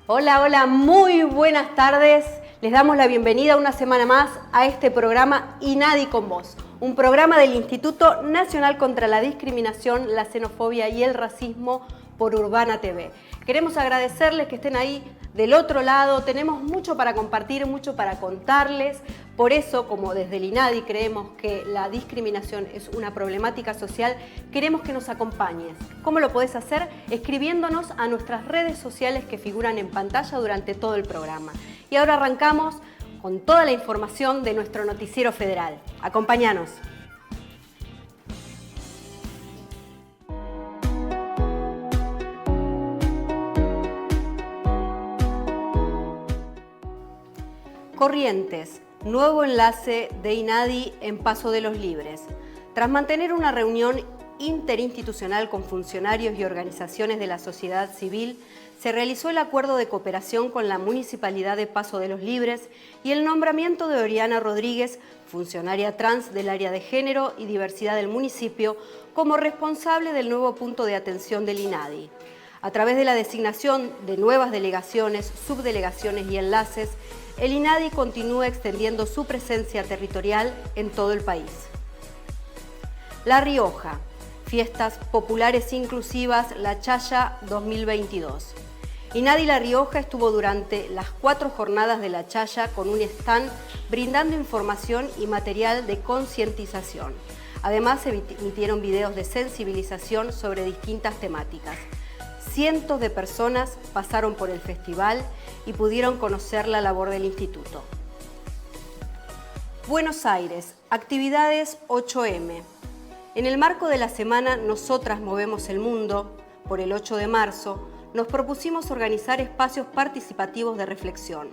Hola, hola, muy buenas tardes. Les damos la bienvenida una semana más a este programa INADI con Vos, un programa del Instituto Nacional contra la Discriminación, la Xenofobia y el Racismo por Urbana TV. Queremos agradecerles que estén ahí del otro lado. Tenemos mucho para compartir, mucho para contarles. Por eso, como desde el INADI creemos que la discriminación es una problemática social, queremos que nos acompañes. ¿Cómo lo podés hacer? Escribiéndonos a nuestras redes sociales que figuran en pantalla durante todo el programa. Y ahora arrancamos con toda la información de nuestro noticiero federal. Acompáñanos. Corrientes, nuevo enlace de INADI en Paso de los Libres. Tras mantener una reunión interinstitucional con funcionarios y organizaciones de la sociedad civil, se realizó el acuerdo de cooperación con la Municipalidad de Paso de los Libres y el nombramiento de Oriana Rodríguez, funcionaria trans del área de género y diversidad del municipio, como responsable del nuevo punto de atención del INADI. A través de la designación de nuevas delegaciones, subdelegaciones y enlaces, el INADI continúa extendiendo su presencia territorial en todo el país. La Rioja, Fiestas Populares Inclusivas La Chaya 2022. INADI La Rioja estuvo durante las 4 jornadas de La Chaya con un stand brindando información y material de concientización. Además, se emitieron videos de sensibilización sobre distintas temáticas. Cientos de personas pasaron por el festival y pudieron conocer la labor del instituto. Buenos Aires, actividades 8M. En el marco de la semana Nosotras Movemos el Mundo, por el 8 de marzo, nos propusimos organizar espacios participativos de reflexión.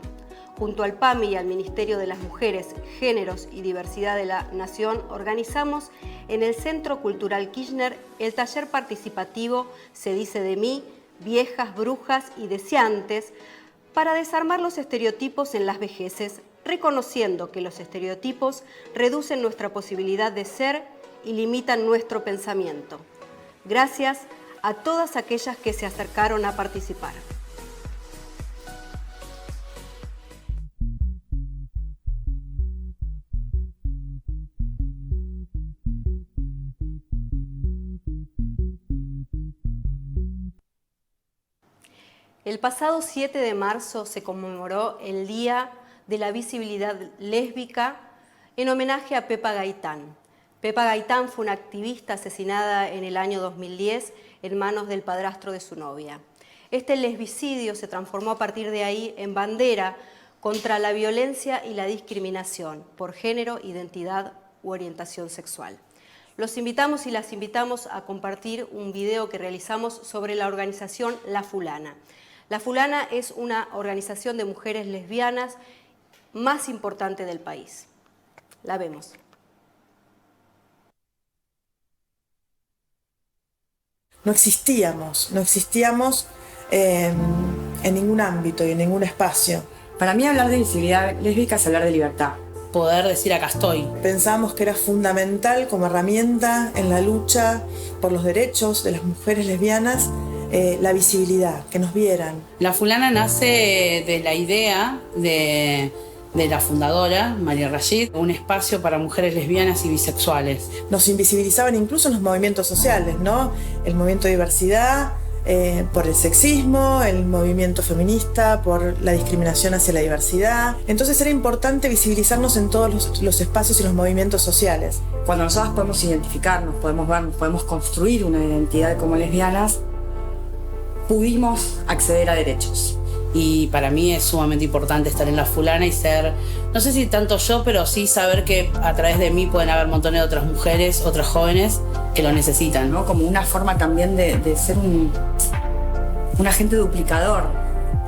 Junto al PAMI y al Ministerio de las Mujeres, Géneros y Diversidad de la Nación, organizamos en el Centro Cultural Kirchner el taller participativo Se dice de mí, viejas, brujas y deseantes, para desarmar los estereotipos en las vejeces, reconociendo que los estereotipos reducen nuestra posibilidad de ser y limitan nuestro pensamiento. Gracias a todas aquellas que se acercaron a participar. El pasado 7 de marzo se conmemoró el Día de la Visibilidad Lésbica en homenaje a Pepa Gaitán. Pepa Gaitán fue una activista asesinada en el año 2010 en manos del padrastro de su novia. Este lesbicidio se transformó a partir de ahí en bandera contra la violencia y la discriminación por género, identidad u orientación sexual. Los invitamos y las invitamos a compartir un video que realizamos sobre la organización La Fulana. La Fulana es una organización de mujeres lesbianas más importante del país. La vemos. No existíamos en ningún ámbito y en ningún espacio. Para mí hablar de visibilidad lésbica es hablar de libertad. Poder decir acá estoy. Pensamos que era fundamental como herramienta en la lucha por los derechos de las mujeres lesbianas, la visibilidad, que nos vieran. La Fulana nace de la idea de la fundadora, María Rashid, un espacio para mujeres lesbianas y bisexuales. Nos invisibilizaban incluso en los movimientos sociales, ¿no? El movimiento de diversidad, por el sexismo, el movimiento feminista, por la discriminación hacia la diversidad. Entonces era importante visibilizarnos en todos los espacios y los movimientos sociales. Cuando nosotras podemos identificarnos, podemos vernos, podemos construir una identidad como lesbianas, pudimos acceder a derechos. Y para mí es sumamente importante estar en La Fulana y ser, no sé si tanto yo, pero sí saber que a través de mí pueden haber montones de otras mujeres, otras jóvenes que lo necesitan, ¿no? Como una forma también de ser un agente duplicador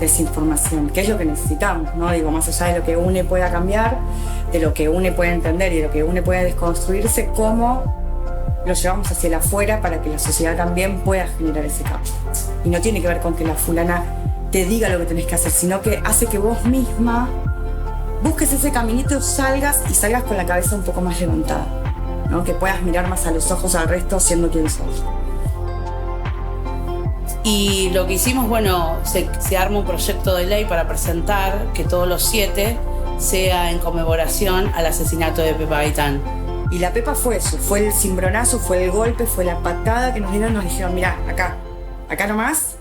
de esa información, que es lo que necesitamos, ¿no? Digo, más allá de lo que une pueda cambiar, de lo que une puede entender y de lo que une puede desconstruirse, cómo lo llevamos hacia el afuera para que la sociedad también pueda generar ese cambio. Y no tiene que ver con que La Fulana te diga lo que tenés que hacer, sino que hace que vos misma busques ese caminito, salgas con la cabeza un poco más levantada, ¿no? Que puedas mirar más a los ojos al resto siendo quien sos. Y lo que hicimos, bueno, se arma un proyecto de ley para presentar que todos los 7 sea en conmemoración al asesinato de Pepa Gaitán. Y la Pepa fue eso, fue el cimbronazo, fue el golpe, fue la patada que nos dieron, nos dijeron, mirá, acá nomás,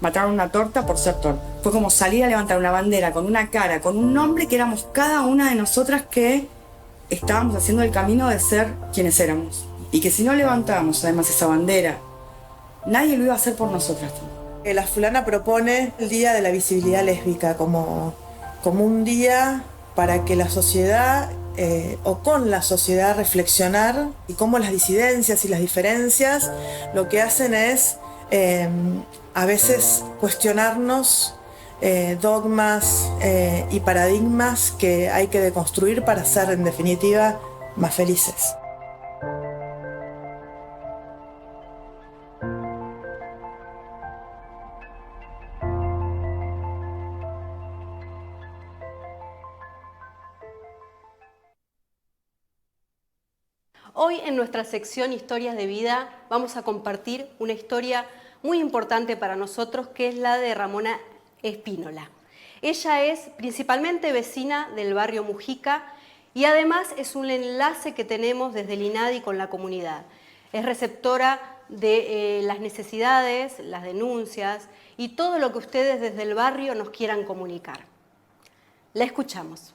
mataron una torta por ser torta. Fue como salir a levantar una bandera con una cara, con un nombre que éramos cada una de nosotras que estábamos haciendo el camino de ser quienes éramos. Y que si no levantábamos además esa bandera, nadie lo iba a hacer por nosotras. La fulana propone el Día de la Visibilidad Lésbica como un día para que la sociedad o con la sociedad reflexionar y cómo las disidencias y las diferencias lo que hacen es a veces cuestionarnos dogmas y paradigmas que hay que deconstruir para ser en definitiva más felices. Hoy en nuestra sección Historias de Vida vamos a compartir una historia muy importante para nosotros, que es la de Ramona Espínola. Ella es principalmente vecina del barrio Mujica y además es un enlace que tenemos desde el INADI con la comunidad. Es receptora de las necesidades, las denuncias y todo lo que ustedes desde el barrio nos quieran comunicar. La escuchamos.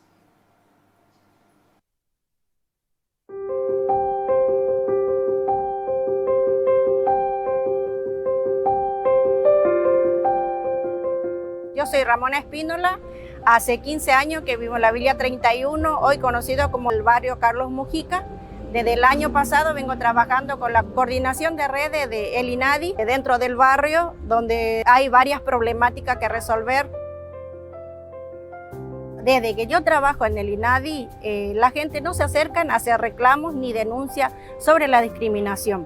Yo soy Ramona Espínola, hace 15 años que vivo en la Villa 31, hoy conocido como el barrio Carlos Mujica. Desde el año pasado vengo trabajando con la coordinación de redes de el INADI dentro del barrio, donde hay varias problemáticas que resolver. Desde que yo trabajo en el INADI, la gente no se acerca a hacer reclamos ni denuncias sobre la discriminación.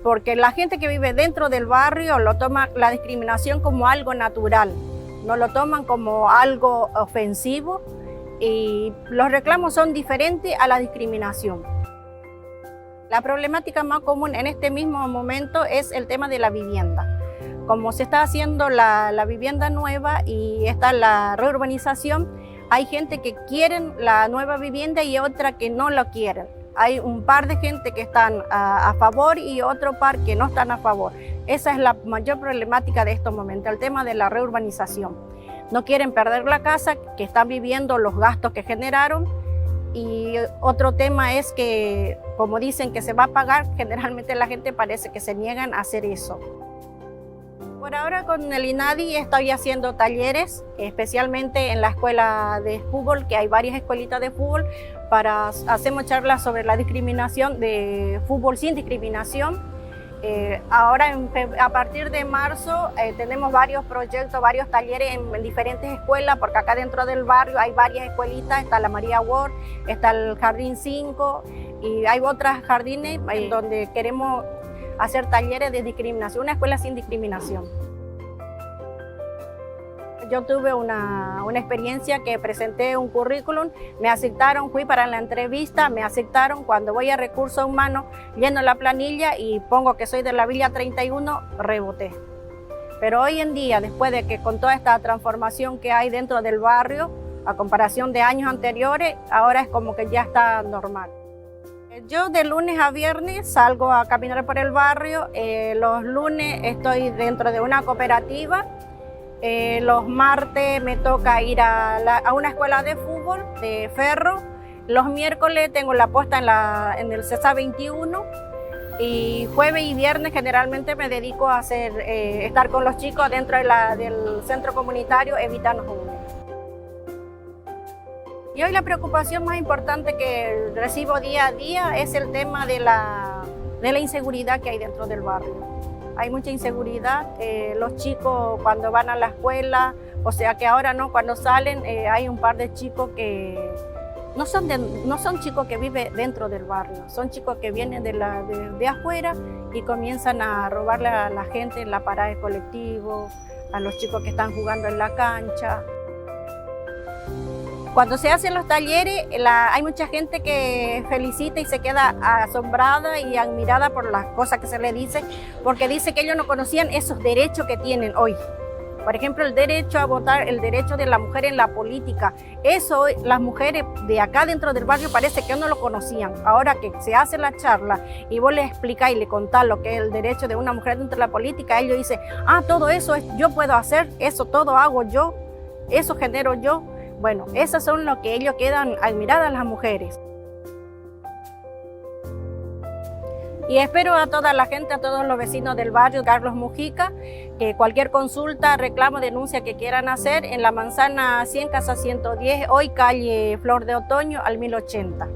Porque la gente que vive dentro del barrio lo toma la discriminación como algo natural, no lo toman como algo ofensivo y los reclamos son diferentes a la discriminación. La problemática más común en este mismo momento es el tema de la vivienda. Como se está haciendo la vivienda nueva y está la reurbanización, hay gente que quieren la nueva vivienda y otra que no la quieren. Hay un par de gente que están a favor y otro par que no están a favor. Esa es la mayor problemática de estos momentos, el tema de la reurbanización. No quieren perder la casa, que están viviendo los gastos que generaron. Y otro tema es que, como dicen que se va a pagar, generalmente la gente parece que se niegan a hacer eso. Por ahora con el INADI estoy haciendo talleres, especialmente en la escuela de fútbol, que hay varias escuelitas de fútbol, hacemos charlas sobre la discriminación de fútbol sin discriminación. Ahora a partir de marzo tenemos varios proyectos, varios talleres en diferentes escuelas, porque acá dentro del barrio hay varias escuelitas, está la María Ward, está el Jardín 5 y hay otros jardines donde queremos hacer talleres de discriminación, una escuela sin discriminación. Yo tuve una experiencia que presenté un currículum, me aceptaron, fui para la entrevista, me aceptaron. Cuando voy a recursos humanos, lleno la planilla y pongo que soy de la Villa 31, reboté. Pero hoy en día, después de que con toda esta transformación que hay dentro del barrio, a comparación de años anteriores, ahora es como que ya está normal. Yo de lunes a viernes salgo a caminar por el barrio, los lunes estoy dentro de una cooperativa, los martes me toca ir a una escuela de fútbol de Ferro, los miércoles tengo la puesta en el CESA 21 y jueves y viernes generalmente me dedico a estar con los chicos dentro del centro comunitario Evitando Jóvenes. Y hoy la preocupación más importante que recibo día a día es el tema de la inseguridad que hay dentro del barrio. Hay mucha inseguridad, los chicos cuando van a la escuela, o sea que ahora no, cuando salen hay un par de chicos que no son chicos que viven dentro del barrio, son chicos que vienen de afuera y comienzan a robarle a la gente en la parada de colectivo, a los chicos que están jugando en la cancha. Cuando se hacen los talleres, hay mucha gente que felicita y se queda asombrada y admirada por las cosas que se le dice, porque dice que ellos no conocían esos derechos que tienen hoy. Por ejemplo, el derecho a votar, el derecho de la mujer en la política. Eso las mujeres de acá dentro del barrio parece que no lo conocían. Ahora que se hace la charla y vos les explicás y le contás lo que es el derecho de una mujer dentro de la política, ellos dicen, todo eso yo puedo hacer, eso todo hago yo, eso genero yo. Bueno, esos son los que ellos quedan admiradas las mujeres. Y espero a toda la gente, a todos los vecinos del barrio Carlos Mujica, que cualquier consulta, reclamo, denuncia que quieran hacer en la manzana 100, casa 110, hoy calle Flor de Otoño al 1080.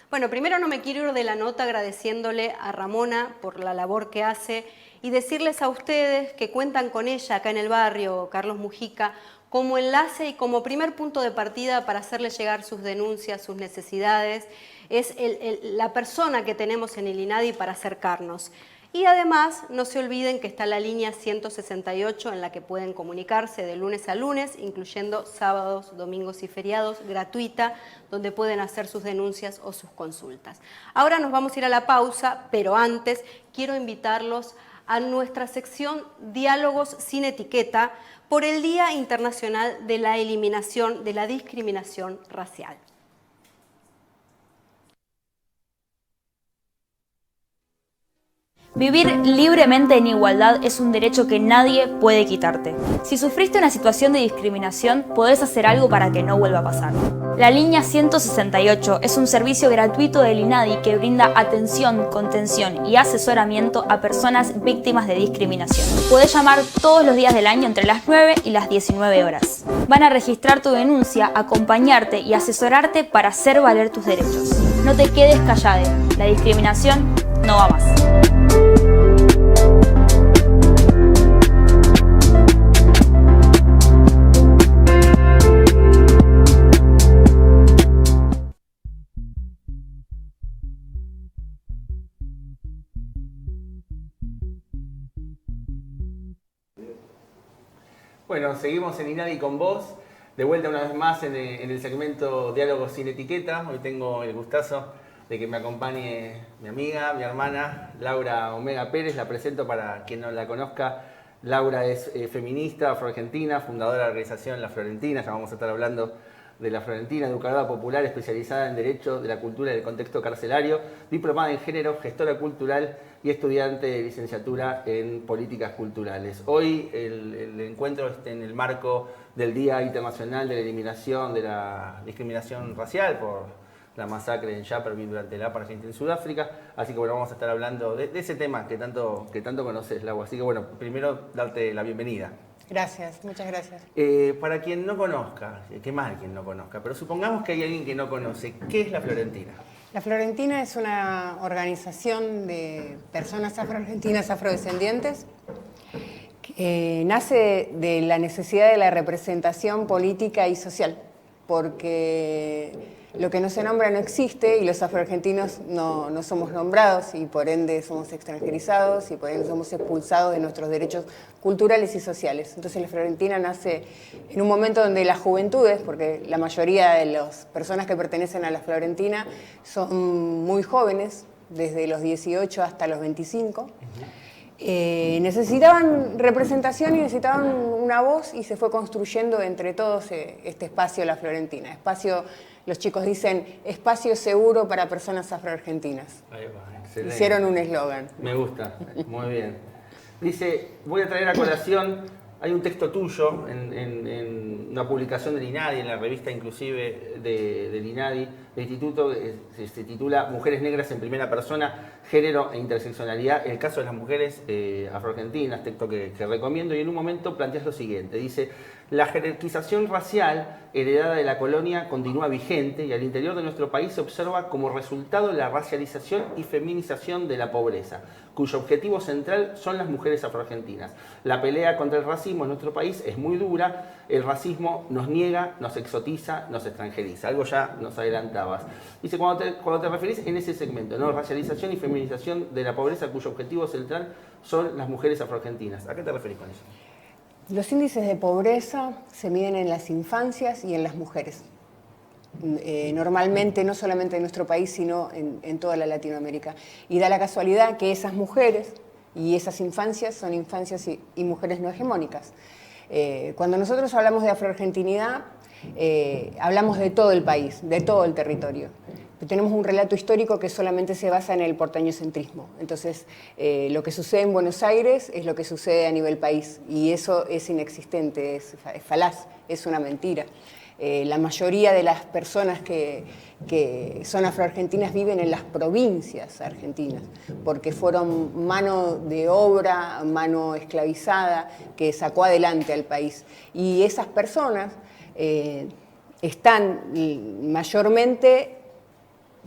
Bueno, primero no me quiero ir de la nota agradeciéndole a Ramona por la labor que hace y decirles a ustedes que cuentan con ella acá en el barrio Carlos Mujica como enlace y como primer punto de partida para hacerle llegar sus denuncias, sus necesidades. Es la persona que tenemos en el INADI para acercarnos. Y además, no se olviden que está la línea 168 en la que pueden comunicarse de lunes a lunes, incluyendo sábados, domingos y feriados, gratuita, donde pueden hacer sus denuncias o sus consultas. Ahora nos vamos a ir a la pausa, pero antes quiero invitarlos a nuestra sección Diálogos sin Etiqueta por el Día Internacional de la Eliminación de la Discriminación Racial. Vivir libremente en igualdad es un derecho que nadie puede quitarte. Si sufriste una situación de discriminación, podés hacer algo para que no vuelva a pasar. La línea 168 es un servicio gratuito del INADI que brinda atención, contención y asesoramiento a personas víctimas de discriminación. Podés llamar todos los días del año entre las 9 y las 19 horas. Van a registrar tu denuncia, acompañarte y asesorarte para hacer valer tus derechos. No te quedes callada, la discriminación no va más. Bueno, seguimos en INADI con vos, de vuelta una vez más en el segmento Diálogos sin Etiqueta. Hoy tengo el gustazo de que me acompañe mi amiga, mi hermana, Laura Omega Pérez. La presento para quien no la conozca. Laura es feminista, afroargentina, fundadora de la organización La Florentina. Ya vamos a estar hablando de La Florentina, educadora popular especializada en Derecho de la Cultura y del Contexto Carcelario, diplomada en Género, gestora cultural y estudiante de licenciatura en Políticas Culturales. Hoy el encuentro está en el marco del Día Internacional de la Eliminación de la Discriminación Racial por la masacre en Yapperville durante el apartheid en Sudáfrica. Así que bueno, vamos a estar hablando de ese tema que tanto conoces, Lau. Así que bueno, primero darte la bienvenida. Gracias, muchas gracias. Para quien no conozca, qué mal quien no conozca, pero supongamos que hay alguien que no conoce, ¿qué es La Florentina? La Florentina es una organización de personas afroargentinas afrodescendientes que nace de la necesidad de la representación política y social, porque lo que no se nombra no existe y los afroargentinos no somos nombrados y por ende somos extranjerizados y por ende somos expulsados de nuestros derechos culturales y sociales. Entonces La Florentina nace en un momento donde las juventudes, porque la mayoría de las personas que pertenecen a La Florentina son muy jóvenes, desde los 18 hasta los 25, necesitaban representación y necesitaban una voz y se fue construyendo entre todos este espacio La Florentina. Espacio, los chicos dicen, espacio seguro para personas afroargentinas. Ahí va, excelente. Hicieron un eslogan. Me gusta, muy bien. Dice, voy a traer a colación, hay un texto tuyo en una publicación del INADI, en la revista inclusive del INADI, del instituto, se titula Mujeres Negras en Primera Persona, Género e Interseccionalidad, el caso de las mujeres afroargentinas, texto que recomiendo, y en un momento planteas lo siguiente, dice, la jerarquización racial heredada de la colonia continúa vigente y al interior de nuestro país se observa como resultado la racialización y feminización de la pobreza, cuyo objetivo central son las mujeres afroargentinas. La pelea contra el racismo en nuestro país es muy dura, el racismo racismo nos niega, nos exotiza, nos extranjeriza. Algo ya nos adelantabas. Dice, cuando te referís en ese segmento, ¿no? Racialización y feminización de la pobreza cuyo objetivo central son las mujeres afroargentinas. ¿A qué te referís con eso? Los índices de pobreza se miden en las infancias y en las mujeres. Normalmente, no solamente en nuestro país, sino en toda la Latinoamérica. Y da la casualidad que esas mujeres y esas infancias son infancias y mujeres no hegemónicas. Cuando nosotros hablamos de afroargentinidad, hablamos de todo el país, de todo el territorio. Tenemos un relato histórico que solamente se basa en el porteñocentrismo. Entonces, lo que sucede en Buenos Aires es lo que sucede a nivel país, y eso es inexistente, es falaz, es una mentira. La mayoría de las personas que son afroargentinas viven en las provincias argentinas, porque fueron mano de obra, mano esclavizada, que sacó adelante al país. Y esas personas están mayormente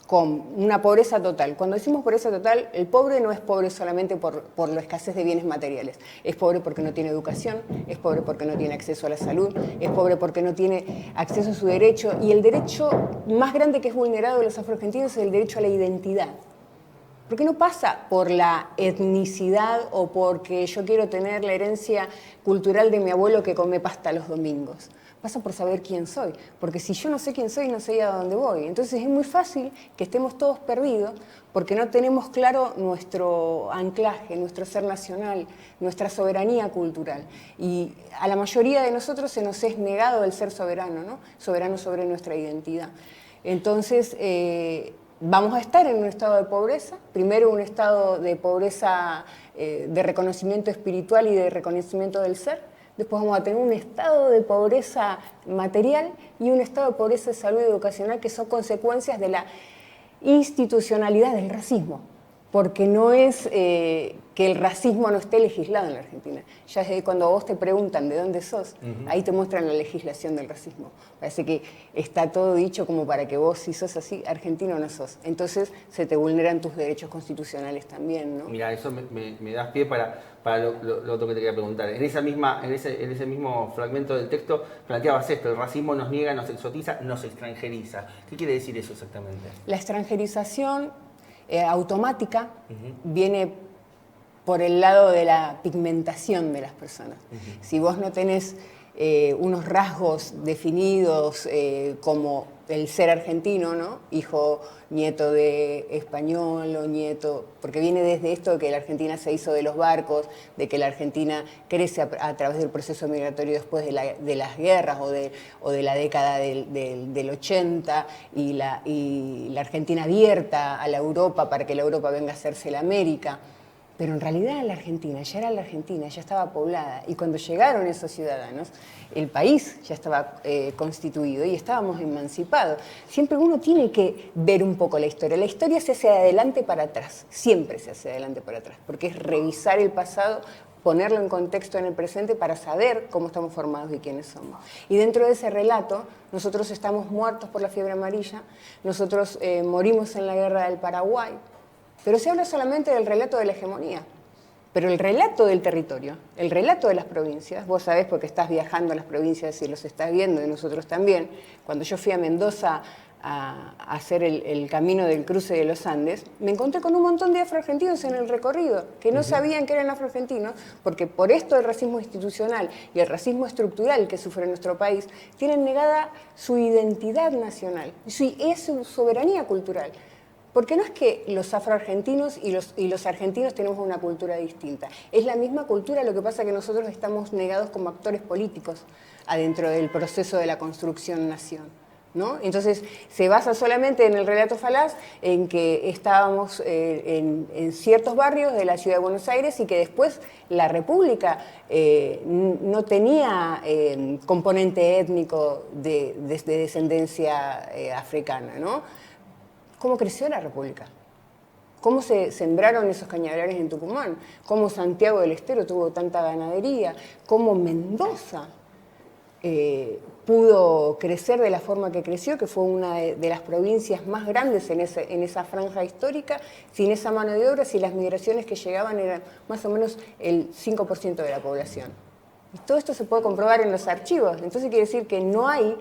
con una pobreza total. Cuando decimos pobreza total, el pobre no es pobre solamente por la escasez de bienes materiales. Es pobre porque no tiene educación, es pobre porque no tiene acceso a la salud, es pobre porque no tiene acceso a su derecho. Y el derecho más grande que es vulnerado de los afroargentinos es el derecho a la identidad. Porque no pasa por la etnicidad o porque yo quiero tener la herencia cultural de mi abuelo que come pasta los domingos. Pasa por saber quién soy, porque si yo no sé quién soy, no sé a dónde voy. Entonces es muy fácil que estemos todos perdidos porque no tenemos claro nuestro anclaje, nuestro ser nacional, nuestra soberanía cultural. Y a la mayoría de nosotros se nos es negado el ser soberano, ¿no? Soberano sobre nuestra identidad. Entonces vamos a estar en un estado de pobreza, primero un estado de pobreza de reconocimiento espiritual y de reconocimiento del ser. Después vamos a tener un estado de pobreza material y un estado de pobreza de salud educacional, que son consecuencias de la institucionalidad del racismo. Porque no es que el racismo no esté legislado en la Argentina. Ya desde cuando vos te preguntan de dónde sos, ahí te muestran la legislación del racismo. Parece que está todo dicho como para que vos, si sos así, argentino no sos. Entonces se te vulneran tus derechos constitucionales también, ¿no? Mira, eso me das pie para lo otro que te quería preguntar. En ese mismo fragmento del texto planteabas esto: el racismo nos niega, nos exotiza, nos extranjeriza. ¿Qué quiere decir eso exactamente? La extranjerización automática viene por el lado de la pigmentación de las personas. Si vos no tenés unos rasgos definidos como el ser argentino, ¿no? Hijo, nieto de español o nieto, porque viene desde esto de que la Argentina se hizo de los barcos, de que la Argentina crece a través del proceso migratorio después de las guerras o de la década del 80 y la Argentina abierta a la Europa para que la Europa venga a hacerse la América. Pero en realidad la Argentina ya estaba poblada, y cuando llegaron esos ciudadanos, el país ya estaba constituido y estábamos emancipados. Siempre uno tiene que ver un poco la historia. La historia se hace de adelante para atrás, siempre se hace de adelante para atrás, porque es revisar el pasado, ponerlo en contexto en el presente para saber cómo estamos formados y quiénes somos. Y dentro de ese relato, nosotros estamos muertos por la fiebre amarilla, nosotros morimos en la guerra del Paraguay, pero se habla solamente del relato de la hegemonía. Pero el relato del territorio, el relato de las provincias, vos sabés porque estás viajando a las provincias y los estás viendo, y nosotros también. Cuando yo fui a Mendoza a hacer el camino del cruce de los Andes, me encontré con un montón de afroargentinos en el recorrido, que no sabían que eran afroargentinos, porque por esto el racismo institucional y el racismo estructural que sufre nuestro país, tienen negada su identidad nacional, su soberanía cultural. Porque no es que los afroargentinos y los argentinos tenemos una cultura distinta. Es la misma cultura, lo que pasa es que nosotros estamos negados como actores políticos adentro del proceso de la construcción-nación, ¿no? Entonces se basa solamente en el relato falaz, en que estábamos en ciertos barrios de la ciudad de Buenos Aires y que después la República no tenía componente étnico de descendencia africana, ¿no? ¿Cómo creció la República? ¿Cómo se sembraron esos cañaverales en Tucumán? ¿Cómo Santiago del Estero tuvo tanta ganadería? ¿Cómo Mendoza pudo crecer de la forma que creció, que fue una de las provincias más grandes en esa franja histórica, sin esa mano de obra, si las migraciones que llegaban eran más o menos el 5% de la población? Y todo esto se puede comprobar en los archivos. Entonces quiere decir que no hay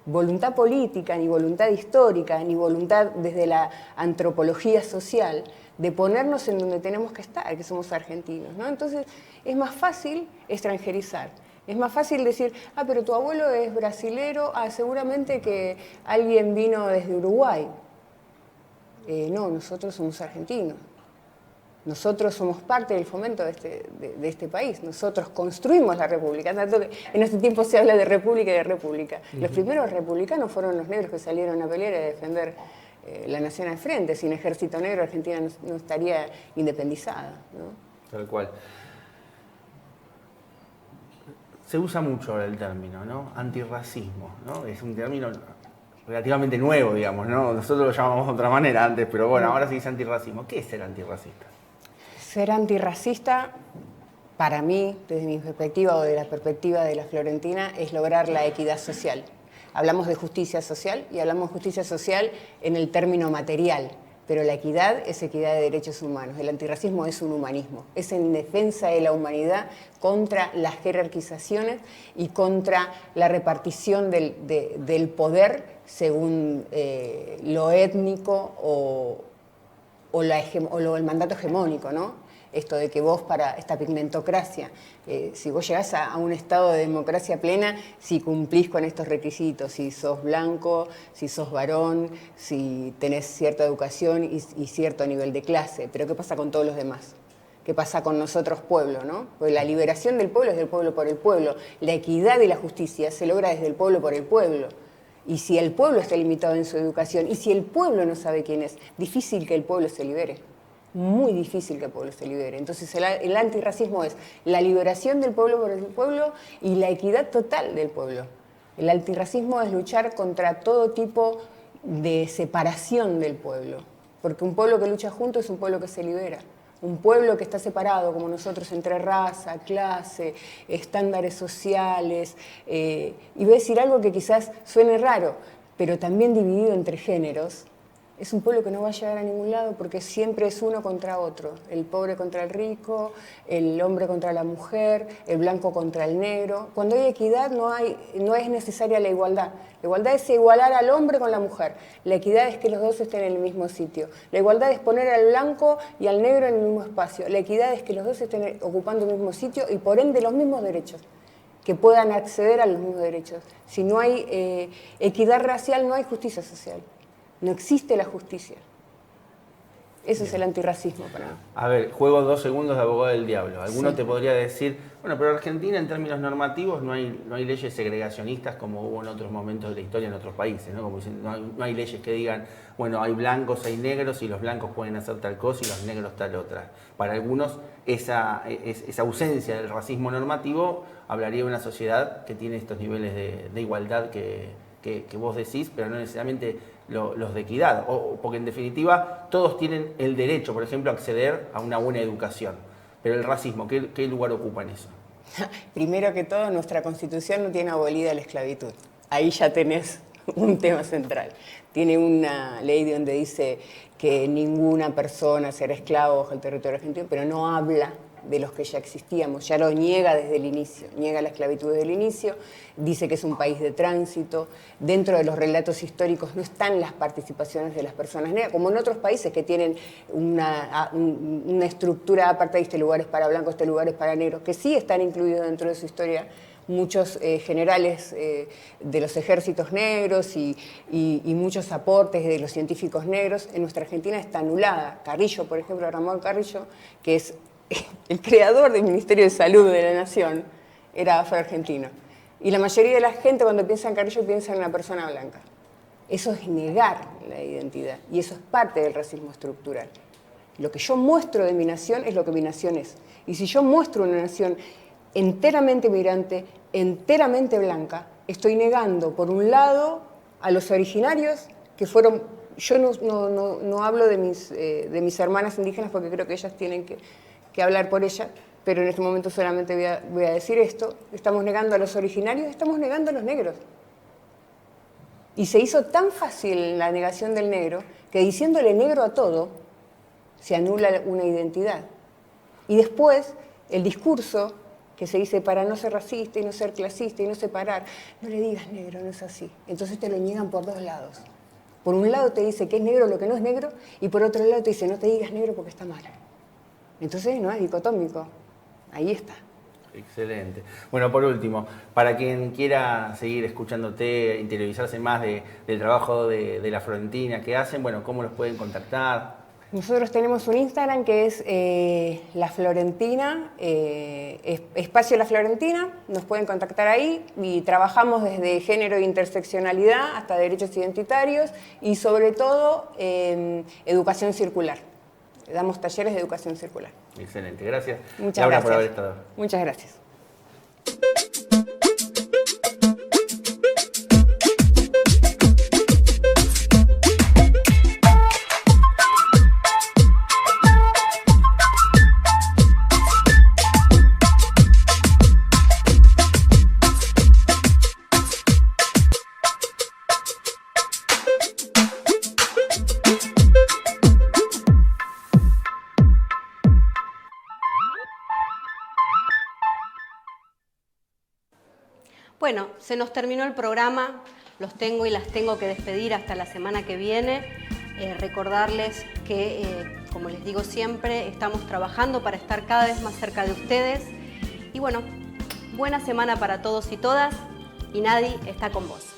voluntad política, ni voluntad histórica, ni voluntad desde la antropología social de ponernos en donde tenemos que estar, que somos argentinos, ¿no? Entonces es más fácil extranjerizar. Es más fácil decir, pero tu abuelo es brasilero, seguramente que alguien vino desde Uruguay. No, nosotros somos argentinos. Nosotros somos parte del fomento de este país. Nosotros construimos la república. Tanto que en este tiempo se habla de república y de república. Los primeros republicanos fueron los negros que salieron a pelear y a defender la nación al frente. Sin ejército negro, Argentina no estaría independizada, ¿no? Tal cual. Se usa mucho ahora el término, ¿no? Antirracismo, ¿no? Es un término relativamente nuevo, digamos, ¿no? Nosotros lo llamamos de otra manera antes, pero bueno, ahora se dice antirracismo. ¿Qué es ser antirracista? Ser antirracista, para mí, desde mi perspectiva o de la perspectiva de la Florentina, es lograr la equidad social. Hablamos de justicia social y hablamos de justicia social en el término material, pero la equidad es equidad de derechos humanos. El antirracismo es un humanismo, es en defensa de la humanidad contra las jerarquizaciones y contra la repartición del poder según lo étnico o el mandato hegemónico, ¿no? Esto de que vos para esta pigmentocracia, si vos llegás a un estado de democracia plena, si cumplís con estos requisitos, si sos blanco, si sos varón, si tenés cierta educación y cierto nivel de clase. Pero ¿qué pasa con todos los demás? ¿Qué pasa con nosotros pueblo, no? Porque la liberación del pueblo es del pueblo por el pueblo. La equidad y la justicia se logra desde el pueblo por el pueblo. Y si el pueblo está limitado en su educación, y si el pueblo no sabe quién es, difícil que el pueblo se libere. Muy difícil que el pueblo se libere. Entonces el antirracismo es la liberación del pueblo por el pueblo y la equidad total del pueblo. El antirracismo es luchar contra todo tipo de separación del pueblo. Porque un pueblo que lucha junto es un pueblo que se libera. Un pueblo que está separado, como nosotros, entre raza, clase, estándares sociales. Y voy a decir algo que quizás suene raro, pero también dividido entre géneros. Es un pueblo que no va a llegar a ningún lado porque siempre es uno contra otro. El pobre contra el rico, el hombre contra la mujer, el blanco contra el negro. Cuando hay equidad no es necesaria la igualdad. La igualdad es igualar al hombre con la mujer. La equidad es que los dos estén en el mismo sitio. La igualdad es poner al blanco y al negro en el mismo espacio. La equidad es que los dos estén ocupando el mismo sitio y por ende los mismos derechos, que puedan acceder a los mismos derechos. Si no hay equidad racial, no hay justicia social. No existe la justicia. Eso es el antirracismo para mí. A ver, juego 2 segundos de abogado del diablo. Alguno te podría decir, bueno, pero en Argentina en términos normativos no hay leyes segregacionistas como hubo en otros momentos de la historia en otros países, ¿no? Como dicen, no hay leyes que digan, bueno, hay blancos, hay negros y los blancos pueden hacer tal cosa y los negros tal otra. Para algunos esa ausencia del racismo normativo hablaría de una sociedad que tiene estos niveles de igualdad que vos decís, pero no necesariamente los de equidad, porque en definitiva todos tienen el derecho, por ejemplo, a acceder a una buena educación. Pero el racismo, ¿qué lugar ocupa en eso? Primero que todo, nuestra Constitución no tiene abolida la esclavitud. Ahí ya tenés un tema central. Tiene una ley donde dice que ninguna persona será esclavo bajo el territorio argentino, pero no habla de los que ya existíamos, ya lo niega desde el inicio, niega la esclavitud desde el inicio, dice que es un país de tránsito. Dentro de los relatos históricos no están las participaciones de las personas negras, como en otros países que tienen una estructura aparte, este lugares para blancos, este lugares para negros, que sí están incluidos dentro de su historia. Muchos generales de los ejércitos negros y muchos aportes de los científicos negros. En nuestra Argentina está anulada. Carrillo, por ejemplo, Ramón Carrillo, que es el creador del Ministerio de Salud de la Nación, era afroargentino. Y la mayoría de la gente cuando piensa en Carrillo piensa en una persona blanca. Eso es negar la identidad y eso es parte del racismo estructural. Lo que yo muestro de mi nación es lo que mi nación es. Y si yo muestro una nación enteramente migrante, enteramente blanca, estoy negando, por un lado, a los originarios que fueron... Yo no hablo de mis hermanas indígenas porque creo que ellas tienen que hablar por ella, pero en este momento solamente voy a decir esto. Estamos negando a los originarios, estamos negando a los negros. Y se hizo tan fácil la negación del negro que diciéndole negro a todo se anula una identidad. Y después el discurso que se dice para no ser racista y no ser clasista y no separar. No le digas negro, no es así. Entonces te lo niegan por dos lados. Por un lado te dice que es negro lo que no es negro y por otro lado te dice no te digas negro porque está mal. Entonces no es dicotómico. Ahí está. Excelente. Bueno, por último, para quien quiera seguir escuchándote, interiorizarse más del trabajo de la Florentina que hacen, bueno, ¿cómo los pueden contactar? Nosotros tenemos un Instagram que es La Florentina, Espacio La Florentina, nos pueden contactar ahí y trabajamos desde género e interseccionalidad hasta derechos identitarios y sobre todo educación circular. Damos talleres de educación circular. Excelente, gracias. Muchas Laura, gracias por haber estado. Muchas gracias. Bueno, se nos terminó el programa, los tengo y las tengo que despedir hasta la semana que viene. Recordarles que, como les digo siempre, estamos trabajando para estar cada vez más cerca de ustedes. Y bueno, buena semana para todos y todas, y Inadi está con vos.